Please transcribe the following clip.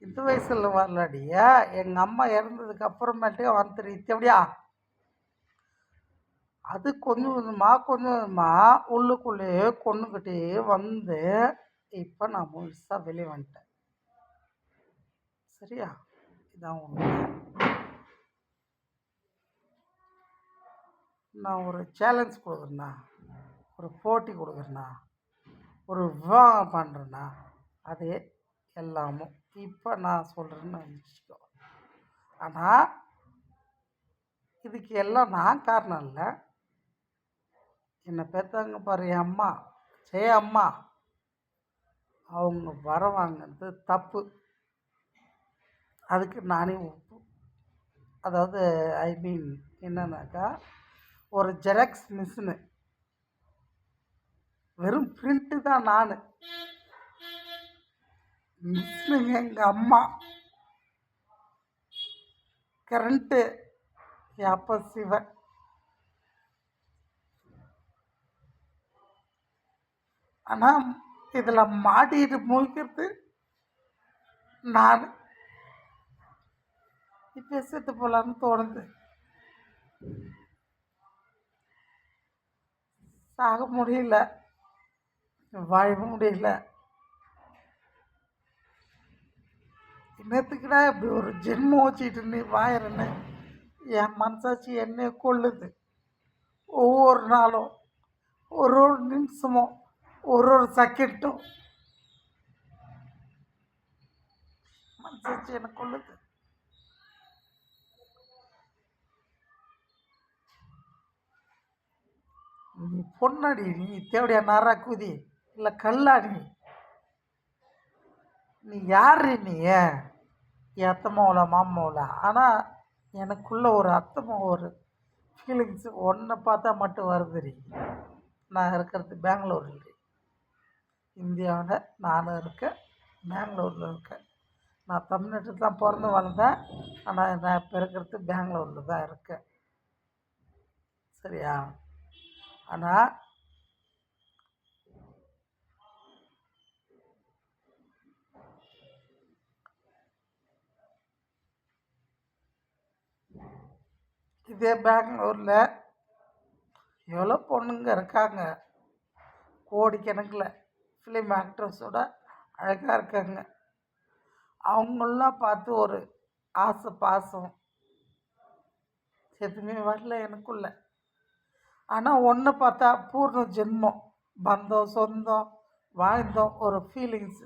இந்த வயசில் வரலாடியா எங்கள் அம்மா இறந்ததுக்கு அப்புறமேட்டே வந்துரு எப்படியா அது கொஞ்சம் கொஞ்சமாக உள்ளுக்குள்ளேயே கொண்டுக்கிட்டே வந்து இப்போ நான் முழுசாக வெளியே வந்துட்டேன். சரியா? இதான் உண்மை. நான் ஒரு சேலஞ்ச் கொடுக்குறேண்ணா, ஒரு போட்டி கொடுக்குறேண்ணா, ஒரு விவாதம் பண்ணுறேண்ணா, அது எல்லாமும் இப்போ நான் சொல்கிறேன்னு வச்சுக்கோ. ஆனால் இதுக்கு எல்லாம் நான் காரணம் இல்லை. என்னை பெற்றவங்க பாரு, என் அம்மா, அம்மா, அவங்க வர வாங்கினது தப்பு. அதுக்கு நானே அதாவது ஐ மீன் என்னன்னாக்கா, ஒரு ஜெராக்ஸ் மிஷினு, வெறும் பிரிண்ட்டு தான் நான். மிஷினுங்க எங்கள் அம்மா, கரண்ட்டு என் அப்பா சிவன். ஆனால் இதில் மாட்டிட்டு முழிக்கிறது நான். இப்போ செத்து போகலான்னு தோணுது. சாக முடியல, வாழவும் முடியல. இன்னத்துக்குடா இப்படி ஒரு ஜென்மம் வச்சுக்கிட்டு நீ வாயிறன்னு என் மனசாட்சி என்னை கொள்ளுது. ஒவ்வொரு நாளும், ஒரு ஒரு நிமிஷமும், ஒரு ஒரு செகண்டும் மனசாட்சி என்னை கொள்ளுது. நீ பொண்ணாடி, நீ தேவடியா நாரா குதி இல்லை கல்லாடி, நீ யாரு? நீ என் அத்தம்மாவில் மாமாவில். ஆனால் எனக்குள்ள ஒரு அத்தம்மா, ஒரு ஃபீலிங்ஸு ஒன்றை பார்த்தா மட்டும் வருதுடி. நான் இருக்கிறது பெங்களூரில், இந்தியாவில் நானும் இருக்கேன், பெங்களூரில் இருக்கேன். நான் தமிழ்நாட்டில் தான் பிறந்து வளர்ந்தேன், ஆனால் நான் இப்போ இருக்கிறது பெங்களூரில் தான் இருக்கேன். சரியா? ஆனால் இதே பெங்களூரில் எவ்வளோ பொண்ணுங்க இருக்காங்க, கோடிக்கணக்கில் ஃபிலிம் ஆக்ட்ரஸோட அழகாக இருக்காங்க. அவங்களெலாம் பார்த்து ஒரு ஆசை பாசம் எதுவுமே வரல எனக்குள்ள. ஆனால் ஒன்று பார்த்தா பூர்ண ஜென்மம், பந்தம் சொந்தம் வாழ்ந்தோம் ஒரு ஃபீலிங்ஸு.